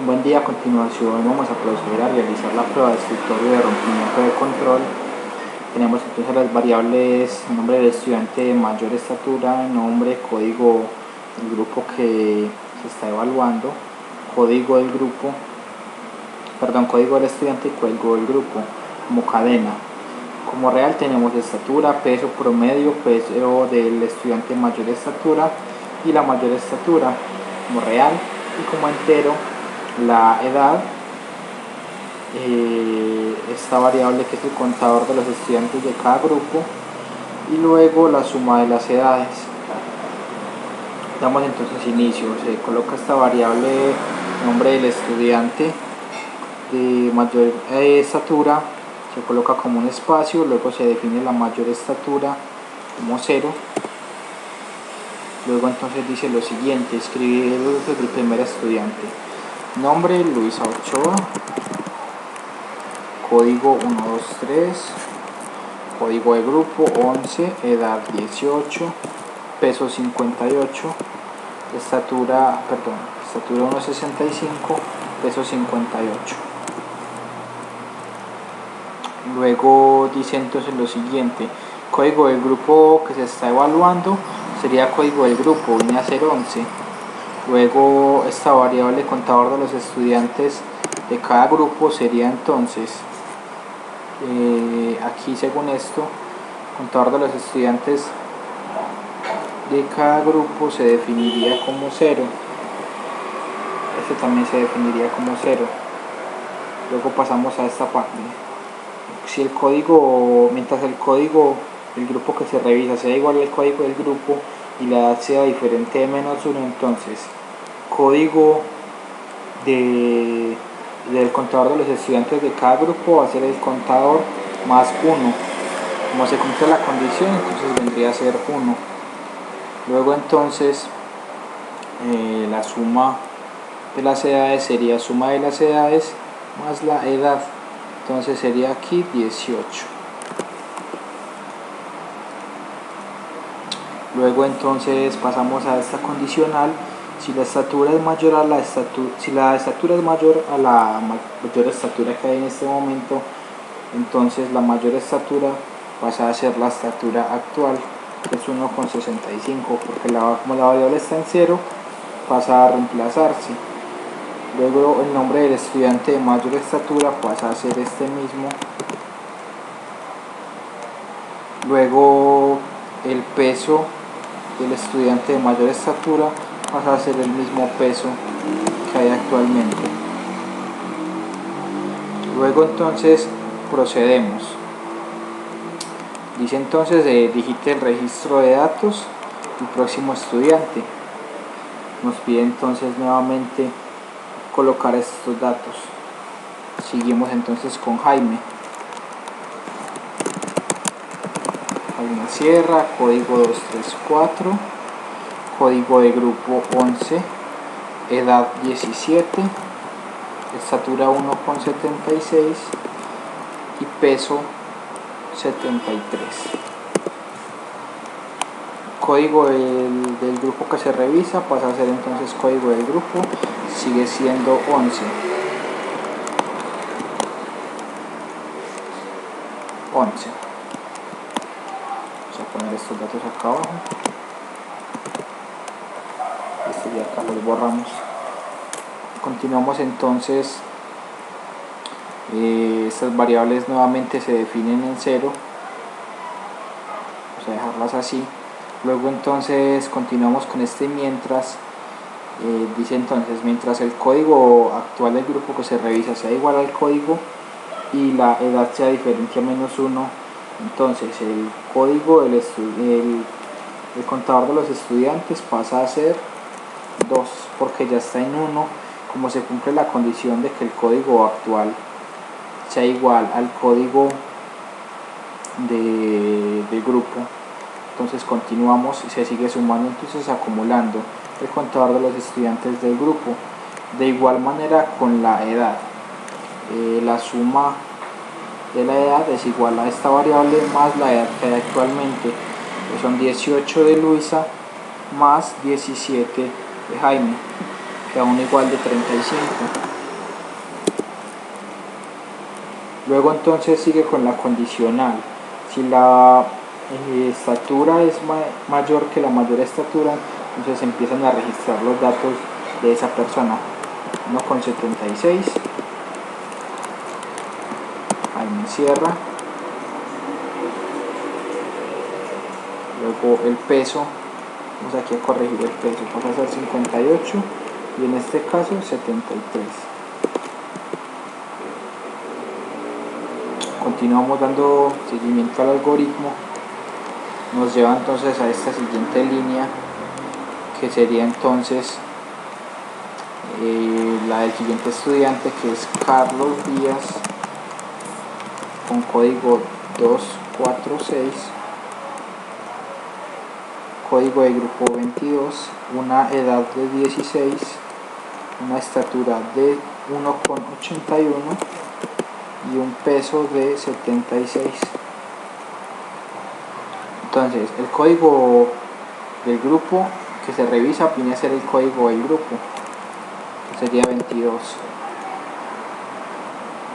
Buen día. A continuación vamos a proceder a realizar la prueba de escritorio de rompimiento de control. Tenemos entonces las variables: nombre del estudiante, mayor estatura, nombre, código del grupo que se está evaluando, código del grupo, código del estudiante y código del grupo. Como cadena, como real tenemos estatura, peso promedio, peso del estudiante mayor estatura y la mayor estatura como real, y como entero la edad, esta variable que es el contador de los estudiantes de cada grupo, y luego la suma de las edades. Damos entonces inicio, se coloca esta variable nombre del estudiante de mayor estatura, se coloca como un espacio, luego se define la mayor estatura como 0. Luego entonces dice lo siguiente: escribir el primer estudiante. Nombre Luisa Ochoa, código 123, código de grupo 11, edad 18, peso 58, estatura 1,65, peso 58. Luego dice entonces lo siguiente: código del grupo que se está evaluando sería código del grupo, viene a ser 11. Luego esta variable contador de los estudiantes de cada grupo sería entonces, aquí según esto, contador de los estudiantes de cada grupo se definiría como 0. Este también se definiría como 0. Luego pasamos a esta parte. Si el código, mientras el código del grupo que se revisa sea igual al código del grupo y la edad sea diferente de -1, entonces código del contador de los estudiantes de cada grupo va a ser el contador más 1. Como se cumple la condición, entonces vendría a ser 1. Luego entonces la suma de las edades sería suma de las edades más la edad, entonces sería aquí 18. Luego entonces pasamos a esta condicional: si la estatura es mayor a la mayor estatura que hay en este momento, entonces la mayor estatura pasa a ser la estatura actual, que es 1,65, porque como la variable está en 0, pasa a reemplazarse. Luego el nombre del estudiante de mayor estatura pasa a ser este mismo. Luego el peso del estudiante de mayor estatura pasa a ser el mismo peso que hay actualmente. Luego entonces procedemos. Dice entonces digite el registro de datos del próximo estudiante. Nos pide entonces nuevamente colocar estos datos. Seguimos entonces con Jaime. Jaime Sierra, código 234, código de grupo 11, edad 17, estatura 1,76 y peso 73. Código del grupo que se revisa pasa a ser entonces código del grupo, sigue siendo 11. Vamos a poner estos datos acá abajo. Estos de acá los borramos. Continuamos entonces. Estas variables nuevamente se definen en 0. Vamos a dejarlas así. Luego entonces continuamos con este mientras. Dice entonces: mientras el código actual del grupo que se revisa sea igual al código y la edad sea diferente a -1, entonces el código el contador de los estudiantes pasa a ser 2, porque ya está en 1, como se cumple la condición de que el código actual sea igual al código del grupo. Entonces continuamos y se sigue sumando, entonces acumulando el contador de los estudiantes del grupo. De igual manera con la edad, la suma de la edad es igual a esta variable más la edad que hay actualmente, que son 18 de Luisa más 17 de Jaime. que da 1 igual de 35. Luego entonces sigue con la condicional. Si la estatura es mayor que la mayor estatura, entonces empiezan a registrar los datos de esa persona. 1,76, ahí me cierra. Luego el peso, vamos aquí a corregir el peso, pasa a ser 58 y en este caso 73. Continuamos dando seguimiento al algoritmo. Nos lleva entonces a esta siguiente línea, que sería entonces la del siguiente estudiante, que es Carlos Díaz, con código 246, código de grupo 22, una edad de 16, una estatura de 1,81 y un peso de 76. Entonces el código del grupo que se revisa viene a ser el código del grupo, que sería 22.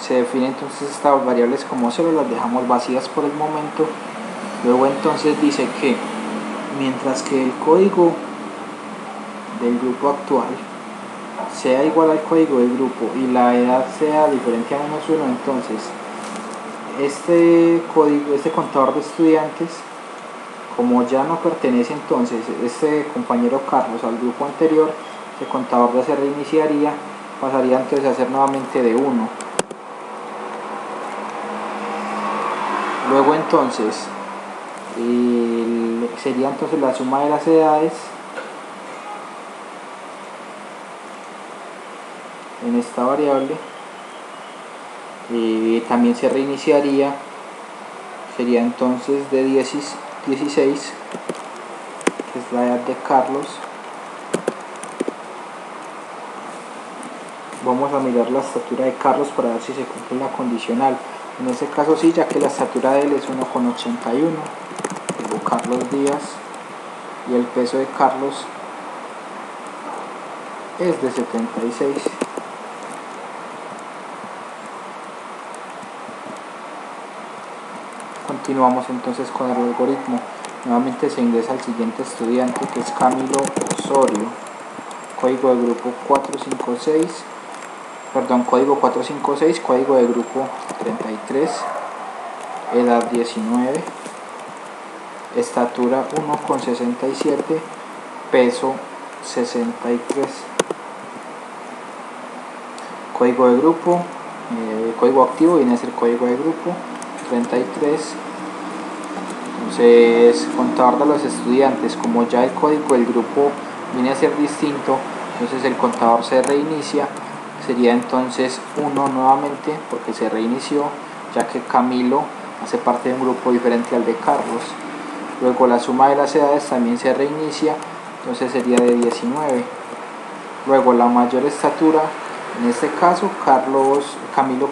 Se define entonces estas variables como 0, las dejamos vacías por el momento. Luego entonces dice que mientras que el código del grupo actual sea igual al código del grupo y la edad sea diferente a -1, entonces este contador de estudiantes, como ya no pertenece entonces este compañero Carlos al grupo anterior, el contador ya se reiniciaría, pasaría entonces a ser nuevamente de 1. Luego entonces sería entonces la suma de las edades en esta variable, también se reiniciaría, sería entonces de 16, que es la edad de Carlos. Vamos a mirar la estatura de Carlos para ver si se cumple la condicional. En este caso sí, ya que la estatura de él es 1,81, luego Carlos Díaz, y el peso de Carlos es de 76. Continuamos entonces con el algoritmo. Nuevamente se ingresa al siguiente estudiante, que es Camilo Osorio, código de grupo 456, código de grupo 33, edad 19, estatura 1,67, peso 63. Código de grupo, código activo viene a ser código de grupo 33. Entonces, contador de los estudiantes, como ya el código del grupo viene a ser distinto, entonces el contador se reinicia, sería entonces 1 nuevamente porque se reinició, ya que Camilo hace parte de un grupo diferente al de Carlos. Luego la suma de las edades también se reinicia, entonces sería de 19. Luego la mayor estatura, en este caso Camilo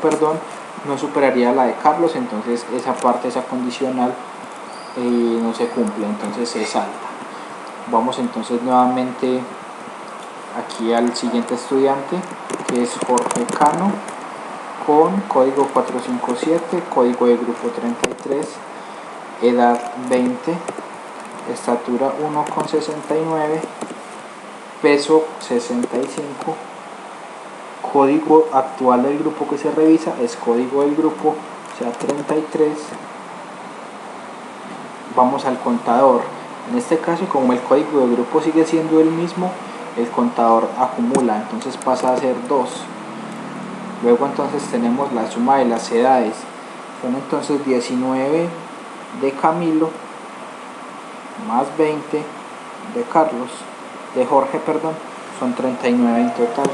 no superaría la de Carlos, entonces esa condicional no se cumple, entonces se salta. Vamos entonces nuevamente aquí al siguiente estudiante, que es Jorge Cano, con código 457, código de grupo 33, edad 20, estatura 1,69, peso 65. Código actual del grupo que se revisa es código del grupo, o sea 33. Vamos al contador. En este caso, como el código del grupo sigue siendo el mismo, el contador acumula, entonces pasa a ser 2. Luego entonces tenemos la suma de las edades, son entonces 19 de Camilo más 20 de Jorge, son 39 en total.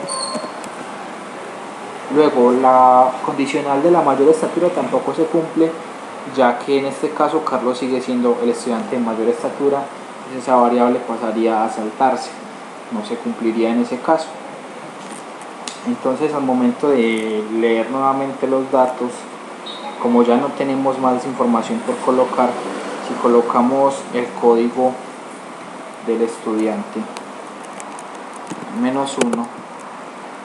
Luego la condicional de la mayor estatura tampoco se cumple, ya que en este caso Carlos sigue siendo el estudiante de mayor estatura, esa variable pasaría a saltarse, no se cumpliría en ese caso. Entonces, al momento de leer nuevamente los datos, como ya no tenemos más información por colocar, si colocamos el código del estudiante -1.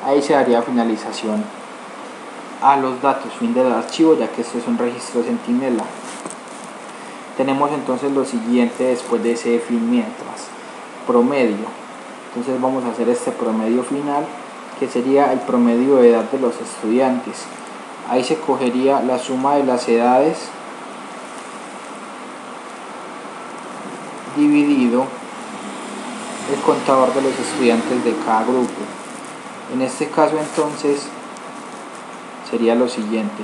Ahí se daría finalización a los datos, fin del archivo, ya que esto es un registro Centinela. Tenemos entonces lo siguiente después de ese fin mientras: promedio. Entonces vamos a hacer este promedio final, que sería el promedio de edad de los estudiantes. Ahí se cogería la suma de las edades dividido el contador de los estudiantes de cada grupo. En este caso entonces sería lo siguiente: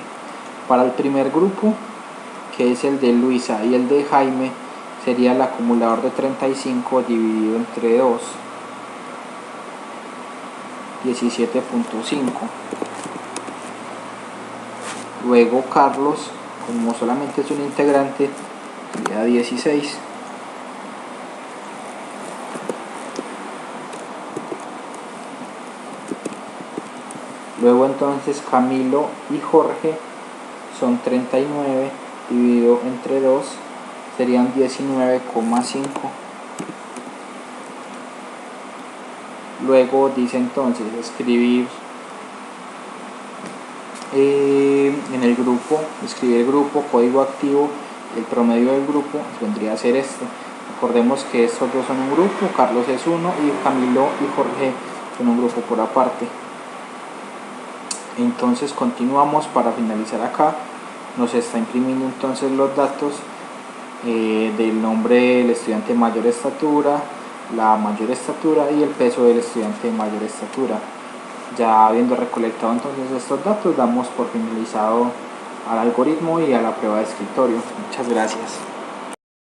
para el primer grupo, que es el de Luisa y el de Jaime, sería el acumulador de 35 dividido entre 2, 17.5. Luego Carlos, como solamente es un integrante, sería 16. Luego entonces Camilo y Jorge son 39 dividido entre 2, serían 19,5. Luego dice entonces escribir en el grupo, escribir el grupo, código activo, el promedio del grupo vendría a ser este. Recordemos que estos dos son un grupo, Carlos es uno y Camilo y Jorge son un grupo por aparte. Entonces continuamos. Para finalizar acá nos está imprimiendo entonces los datos del nombre del estudiante de mayor estatura, la mayor estatura y el peso del estudiante de mayor estatura. Ya habiendo recolectado entonces estos datos, damos por finalizado al algoritmo y a la prueba de escritorio. Muchas gracias.